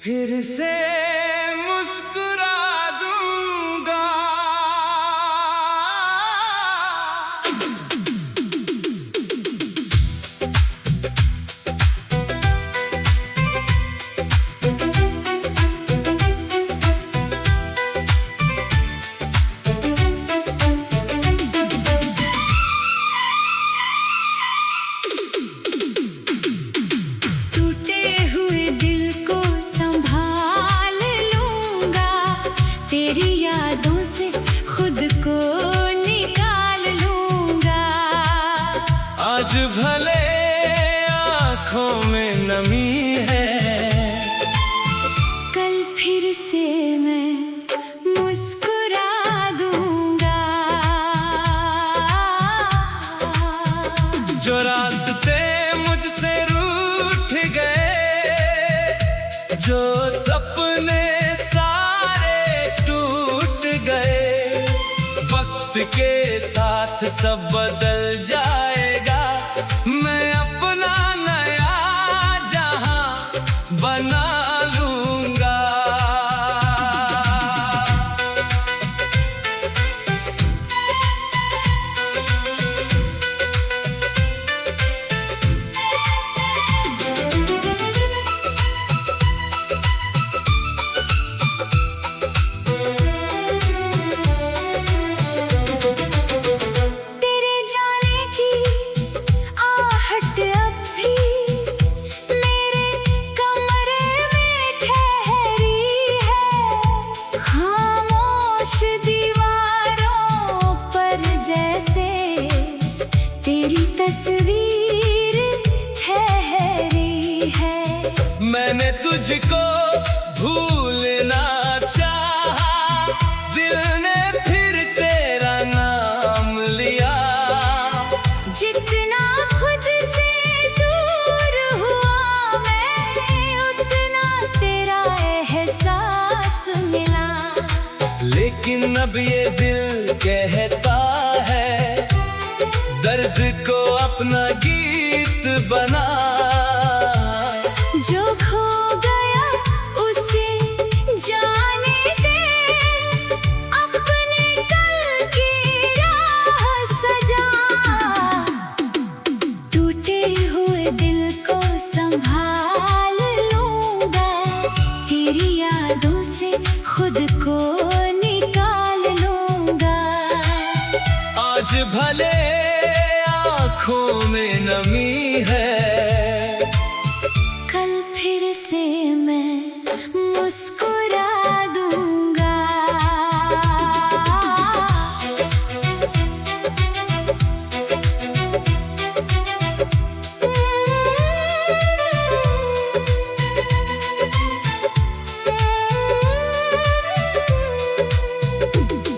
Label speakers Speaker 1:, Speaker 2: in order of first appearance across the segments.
Speaker 1: फिर से मुस्कुरा दूंगा।
Speaker 2: टूटे हुए दिल को संभाल लूंगा, तेरी यादों से खुद को निकाल लूंगा।
Speaker 1: आज भले आँखों में नमी है,
Speaker 2: कल फिर से मैं मुस्कुरा दूंगा।
Speaker 1: जो रास्ते मुझसे रूठ गए, जो सपने सारे टूट गए, वक्त के साथ सब बदल जाएगा। मैं अपना नया जहां बना लूंगा।
Speaker 2: तेरे जाने की आहट अब भी मेरे कमरे में ठहरी है। खामोश दीवारों पर जैसे तेरी तस्वीर ठहरी है।
Speaker 1: मैंने तुझको भूलना चाहा, दिल ने फिर तेरा नाम लिया।
Speaker 2: जितना खुद से दूर हुआ मैं, उतना तेरा एहसास मिला।
Speaker 1: लेकिन अब ये दिल कहता है, दर्द को अपना गीत बना।
Speaker 2: जो खो गया उसे जाने दे, अपने कल की राह सजा। टूटे हुए दिल को संभाल लूंगा, तेरी यादों से खुद को निकाल लूंगा।
Speaker 1: आज भले आँखों में नमी है,
Speaker 2: कल फिर से मैं मुस्कुरा दूंगा।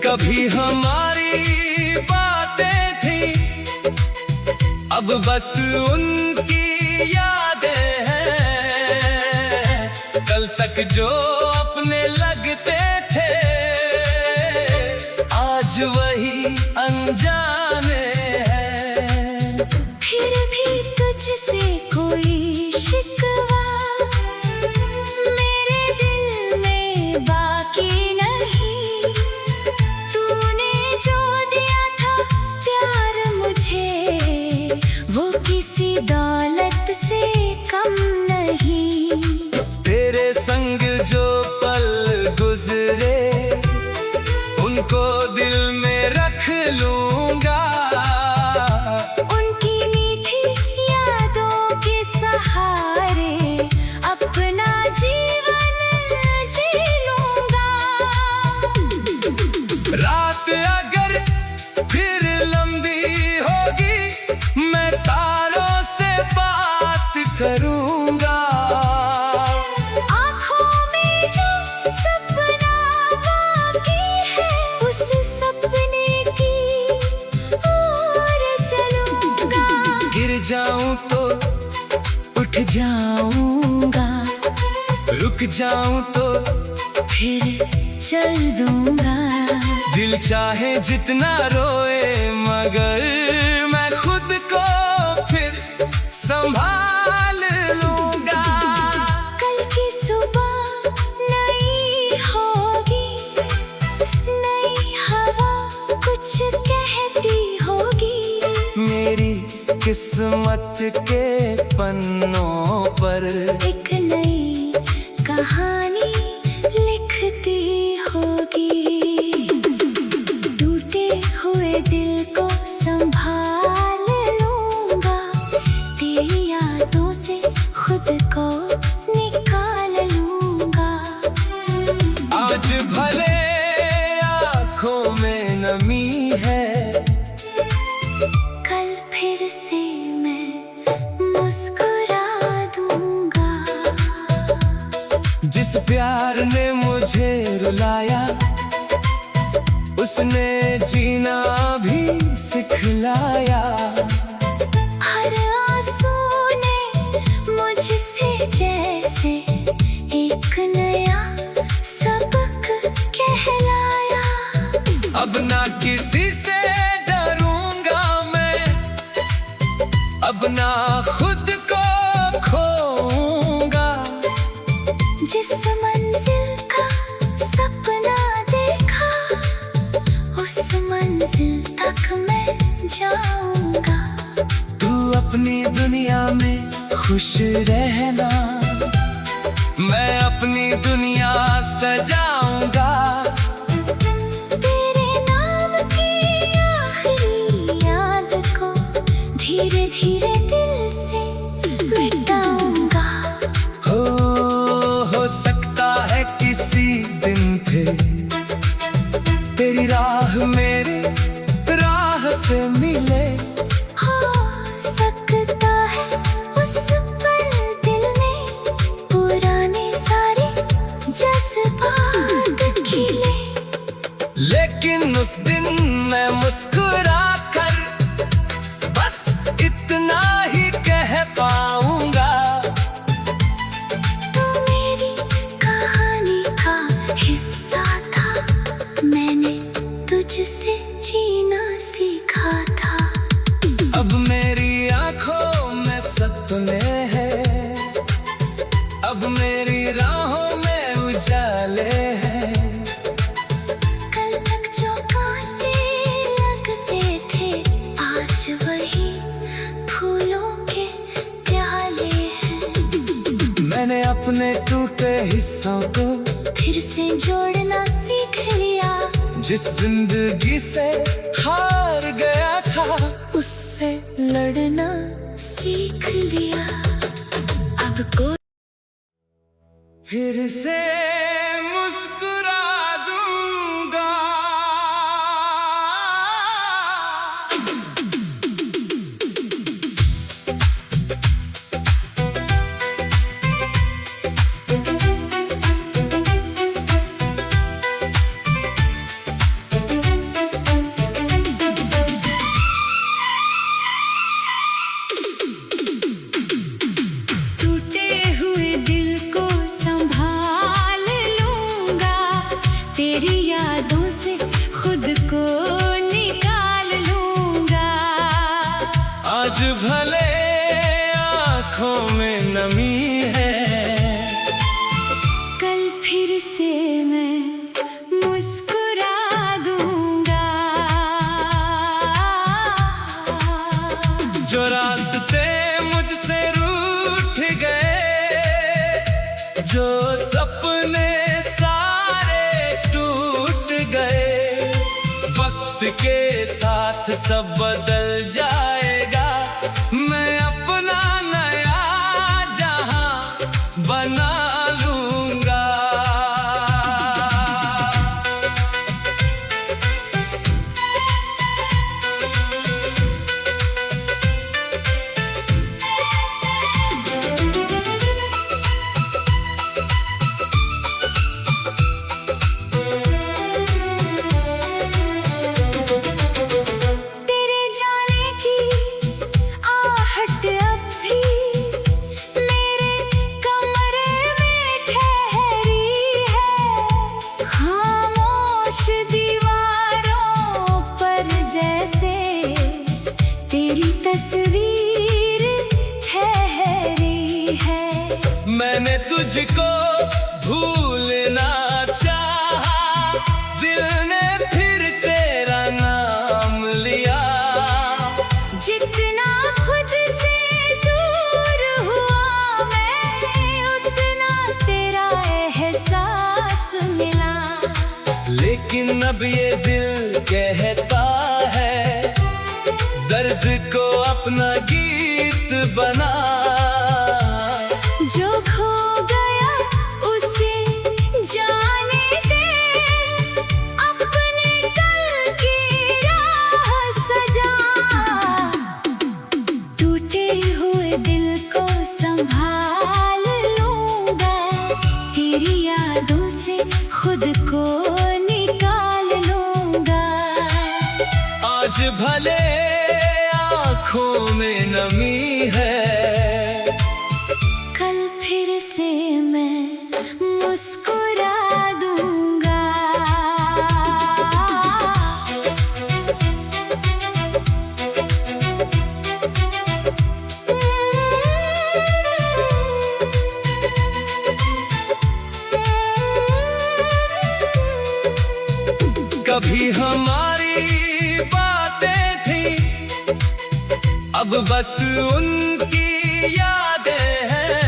Speaker 1: कभी हमारी बातें थी, अब बस उनकी यादें हैं। कल तक जो अपने लगते थे, आज वही अनजाने हैं।
Speaker 2: फिर भी तुझसे कोई शिकवा मेरे दिल में बाकी नहीं। तूने जो दिया था प्यार मुझे, वो किसी दौलत से कम नहीं।
Speaker 1: तेरे संग जो पल गुजरे, उनको दिल में रख लूंगा।
Speaker 2: उनकी मीठी यादों के सहारे अपना जीवन जी लूंगा।
Speaker 1: रात अगर फिर लंबी होगी, मैं तारों से बात करूंगा।
Speaker 2: आँखों में जो सपना बाकी है, उस सपने की ओर चलूंगा।
Speaker 1: गिर जाऊं तो उठ जाऊंगा, रुक जाऊं तो
Speaker 2: फिर चल दूंगा।
Speaker 1: दिल चाहे जितना रोए, मगर मैं खुद को फिर संभाल लूंगा।
Speaker 2: कल की सुबह
Speaker 1: किस्मत के पन्नों पर
Speaker 2: एक नई कहानी लिखती होगी। टूटे हुए दिल को संभाल लूंगा, तेरी यादों से खुद को निकाल लूंगा।
Speaker 1: आज भले आँखों में नमी है,
Speaker 2: कल फिर से मैं मुस्कुरा दूंगा।
Speaker 1: जिस प्यार ने मुझे रुलाया, उसने जीना भी सिखलाया।
Speaker 2: हर आंसू ने मुझसे जैसे एक नया सबक कहलाया।
Speaker 1: अब ना किसी से डरूंगा मैं, अब ना खुद को खोऊंगा।
Speaker 2: जिस मंजिल का सपना देखा, उस मंजिल तक मैं जाऊंगा।
Speaker 1: तू अपनी दुनिया में खुश रहना, मैं अपनी दुनिया सजाऊंगा।
Speaker 2: तेरे नाम की आखिरी याद को धीरे धीरे दिल से मिटाऊंगा।
Speaker 1: हो सकता है किसी दिन फिर तेरी राह मेरी राह से मिले।
Speaker 2: हो सकता है उस पल दिल में पुराने सारे जज्बात खिले।
Speaker 1: लेकिन उस दिन मैं मुस्कुरा कर बस इतना ही कह पाऊंगा।
Speaker 2: तू मेरी कहानी का हिस्सा था, मैंने तुझसे जीना सीखा था।
Speaker 1: अब मेरी आंखों में सपने हैं, अब मेरी राहों में उजाले हैं।
Speaker 2: कल तक जो कांटे लगते थे, आज वही फूलों के प्याले हैं।
Speaker 1: मैंने अपने टूटे हिस्सों को
Speaker 2: फिर से जोड़ना सीख लिया।
Speaker 1: जिस जिंदगी से हार गया था, उससे
Speaker 2: लड़ना सीख लिया। अब कोई
Speaker 1: फिर से मुस्कुरा दूंगा।
Speaker 2: टूटे हुए दिल को संभाल लूंगा, तेरी यादों से खुद को निकाल लूंगा।
Speaker 1: आज भले आँखों में नमी है,
Speaker 2: कल फिर से मैं मुस्कुरा दूंगा।
Speaker 1: जो रास्ते मुझसे रूठ गए, जो सपने सारे टूट गए, वक्त के साथ सब बदल जाएगा। मैं अपना नया जहां बना लूंगा।
Speaker 2: तेरे जाने की आहट अब भी मेरे कमरे में ठहरी है। खामोश दीवारों पर जैसे तेरी तस्वीर ठहरी है।
Speaker 1: मैंने तुझको भूलना चाहा, दिल ने फिर तेरा नाम लिया।
Speaker 2: जितना खुद
Speaker 1: लेकिन अब ये दिल कहता है दर्द को अपना गीत बना।
Speaker 2: जो खो गया उसे जाने दे, अपने कल की राह सजा। टूटे हुए दिल को संभाल लूंगा, तेरी यादों से खुद को निकाल लूंगा।
Speaker 1: आज भले आँखों में नमी है,
Speaker 2: कल फिर से मैं मुस्कुरा दूंगा।
Speaker 1: कभी हमारी बातें थी, अब बस उनकी यादें हैं।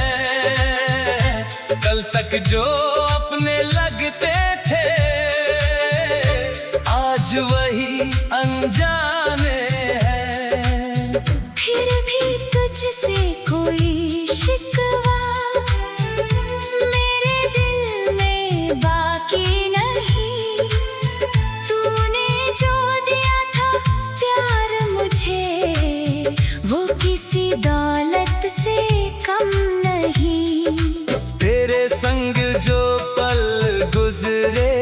Speaker 1: कल तक जो अपने लगते थे, आज वही अनजाने हैं।
Speaker 2: फिर भी तुझसे कोई शिकवा मेरे दिल में बाकी नहीं। तूने जो दिया था प्यार मुझे, वो किसी दौलत से कम नहीं।
Speaker 1: तेरे संग जो पल गुजरे,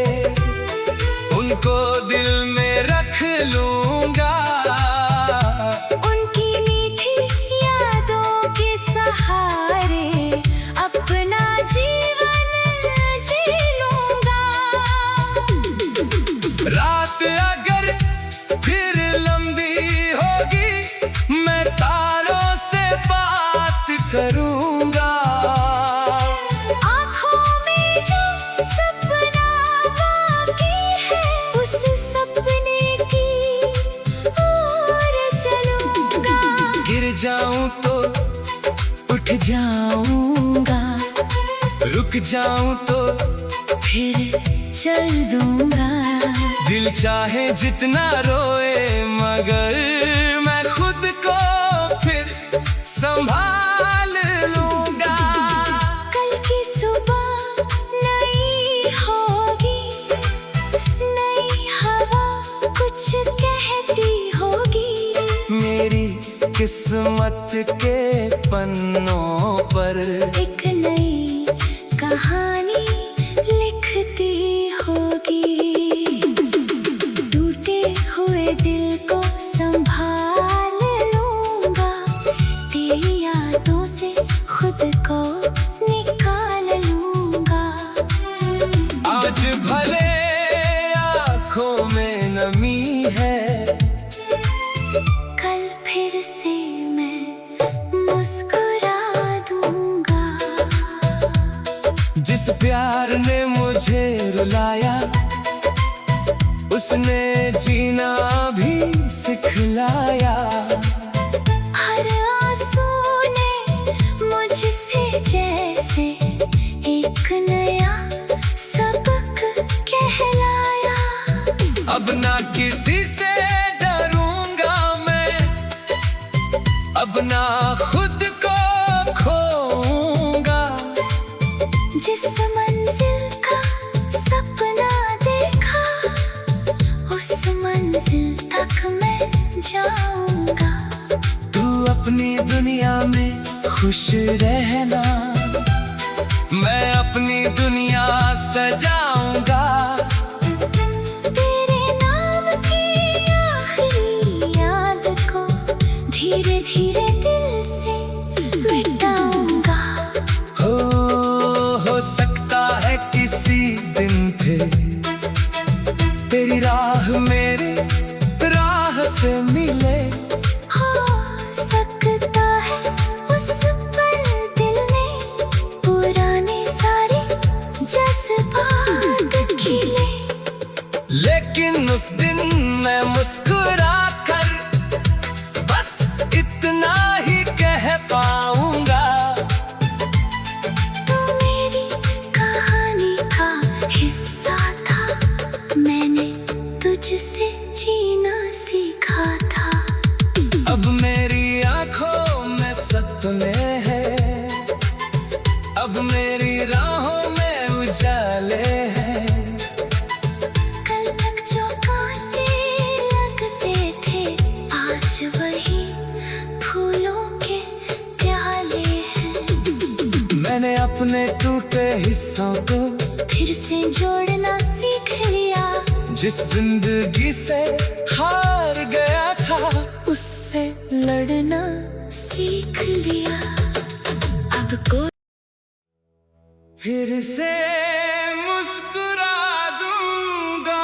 Speaker 1: उनको दिल में रख लूंगा।
Speaker 2: उनकी मीठी यादों के सहारे अपना जीवन जी लूंगा।
Speaker 1: रात अगर फिर लंबी होगी, मैं तारों से बात करूंगा।
Speaker 2: आँखों में जो सपना बाकी है, उस सपने की ओर चलूंगा।
Speaker 1: गिर जाऊं तो उठ जाऊंगा, रुक जाऊं तो
Speaker 2: फिर चल दूंगा।
Speaker 1: दिल चाहे जितना रोए, मगर मैं खुद को फिर संभाल लूंगा।
Speaker 2: कल की सुबह नई होगी, नई हवा कुछ कहती होगी।
Speaker 1: मेरी किस्मत के पन्नों पर
Speaker 2: एक नई कहानी लिखती होगी। टूटे हुए दिल को संभाल लूंगा, तेरी यादों से खुद को निकाल लूंगा।
Speaker 1: आज भले आँखों में नमी है,
Speaker 2: कल फिर से मैं मुस्कुरा दूंगा।
Speaker 1: जिस प्यार ने मुझे रुलाया, उसने जीना भी सिखलाया।
Speaker 2: हर आंसू ने मुझसे जैसे एक नया सबक कहलाया।
Speaker 1: अब ना किसी से डरूंगा मैं, अब ना खुद को खोऊंगा।
Speaker 2: जिस मंजिल का सपना देखा, उस मंजिल तक मैं जाऊंगा।
Speaker 1: तू अपनी दुनिया में खुश रहना, मैं अपनी दुनिया सजाऊंगा।
Speaker 2: तेरे नाम की आखिरी याद को धीरे धीरे दिल से मिटाऊंगा।
Speaker 1: हो सकता है किसी दिन फिर तेरी राह मेरी राह से मिले।
Speaker 2: हो सकता है उस पल दिल में पुराने सारे जज्बात खिले।
Speaker 1: लेकिन उस दिन मैं मुस्कुरा कर बस इतना ही कह पाऊंगा।
Speaker 2: तू मेरी कहानी का हिस्सा था, मैंने
Speaker 1: मेरी राहों में उजाले हैं।
Speaker 2: कल तक जो कांटे लगते थे आज वही फूलों के प्याले हैं।
Speaker 1: मैंने अपने टूटे हिस्सों को
Speaker 2: फिर से जोड़ना सीख लिया।
Speaker 1: जिस जिंदगी से हार गया था
Speaker 2: उससे लड़ना सीख लिया। अब कोई
Speaker 1: फिर से मुस्कुरा दूंगा।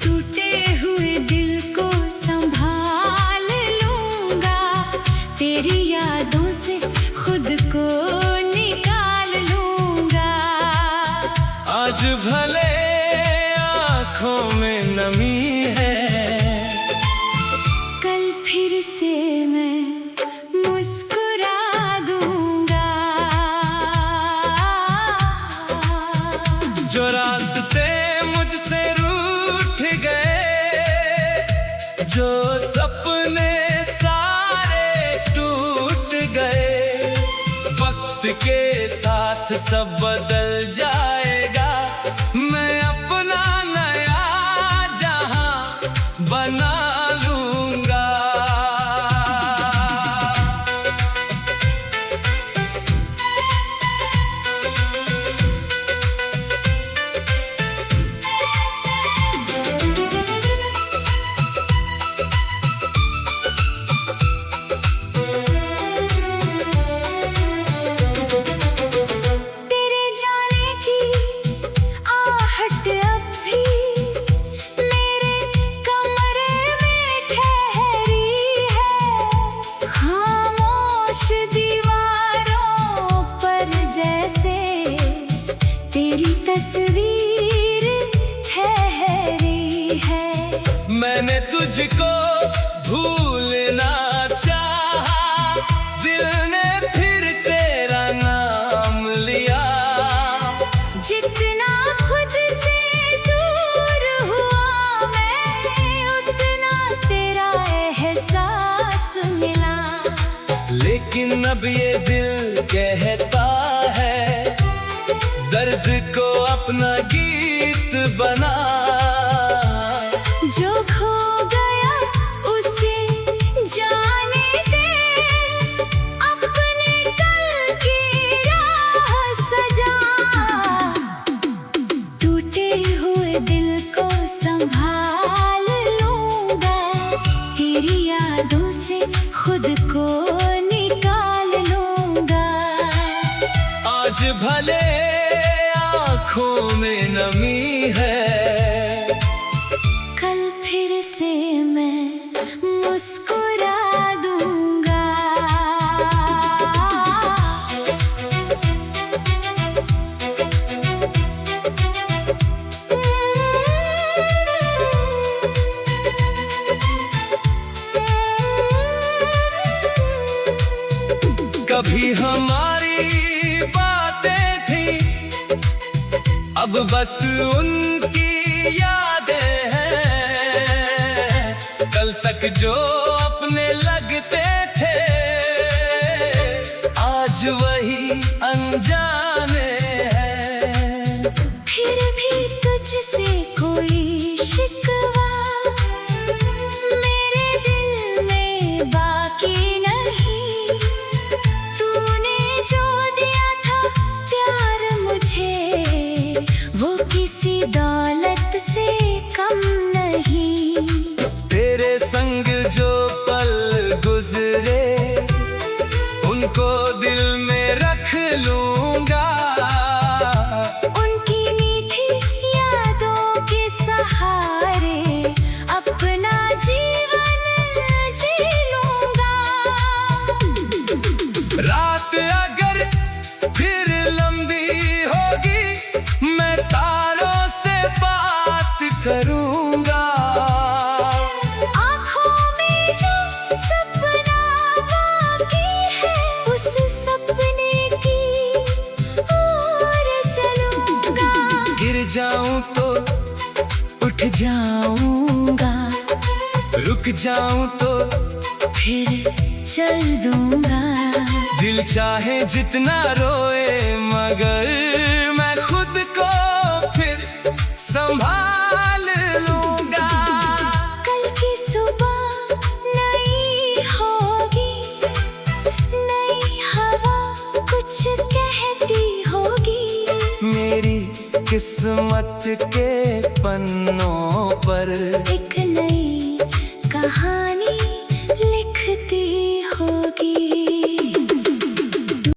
Speaker 2: टूटे हुए दिल को संभाल लूंगा। तेरी यादों से खुद को निकाल लूंगा।
Speaker 1: आज भले आँखों में नमी है,
Speaker 2: कल फिर से मैं मुस्कुरा दूंगा।
Speaker 1: जो रास्ते मुझसे रूठ गए, जो सपने सारे टूट गए, वक्त के साथ सब बदल जाएगा। मैं अपना नया जहां बना लूंगा।
Speaker 2: तेरे जाने की आहट अब भी मेरे कमरे में ठहरी है। खामोश दीवारों पर जैसे तेरी तस्वीर ठहरी है।
Speaker 1: मैंने तुझको भूलना चाहा, दिल ने फिर तेरा नाम लिया।
Speaker 2: जितना खुद से दूर हुआ मैं, उतना तेरा एहसास मिला।
Speaker 1: लेकिन अब ये दिल कहता है, दर्द को अपना गीत बना।
Speaker 2: जो खो गया उसे जाने दे, अपने कल की राह सजा। टूटे हुए दिल को संभाल लूंगा। तेरी यादों से खुद को निकाल लूंगा।
Speaker 1: आज भले आँखों में नमी है,
Speaker 2: कल फिर से मैं मुस्कुरा दूंगा।
Speaker 1: कभी हमारी बातें थी, अब बस उनकी यादें हैं। कल तक जो अपने लगते थे, आज वही अनजाने हैं।
Speaker 2: फिर भी तुझसे कोई शिकवा मेरे दिल में बाकी नहीं। तूने जो दिया था प्यार मुझे, वो किसी दौलत से कम नहीं।
Speaker 1: तेरे संग जो पल गुजरे, उनको दिल में रख लूंगा।
Speaker 2: उनकी मीठी यादों के सहारे अपना जीवन जी लूंगा।
Speaker 1: रात अगर फिर लंबी होगी, मैं तारों से बात करूंगा।
Speaker 2: जाऊंगा।
Speaker 1: रुक जाऊं तो
Speaker 2: फिर चल दूंगा।
Speaker 1: दिल चाहे जितना रोए, मगर मैं खुद को फिर संभाल लूंगा।
Speaker 2: कल की सुबह नई होगी, नई हवा कुछ कहती होगी।
Speaker 1: मेरी किस्मत के पन्नों पर
Speaker 2: एक नई कहानी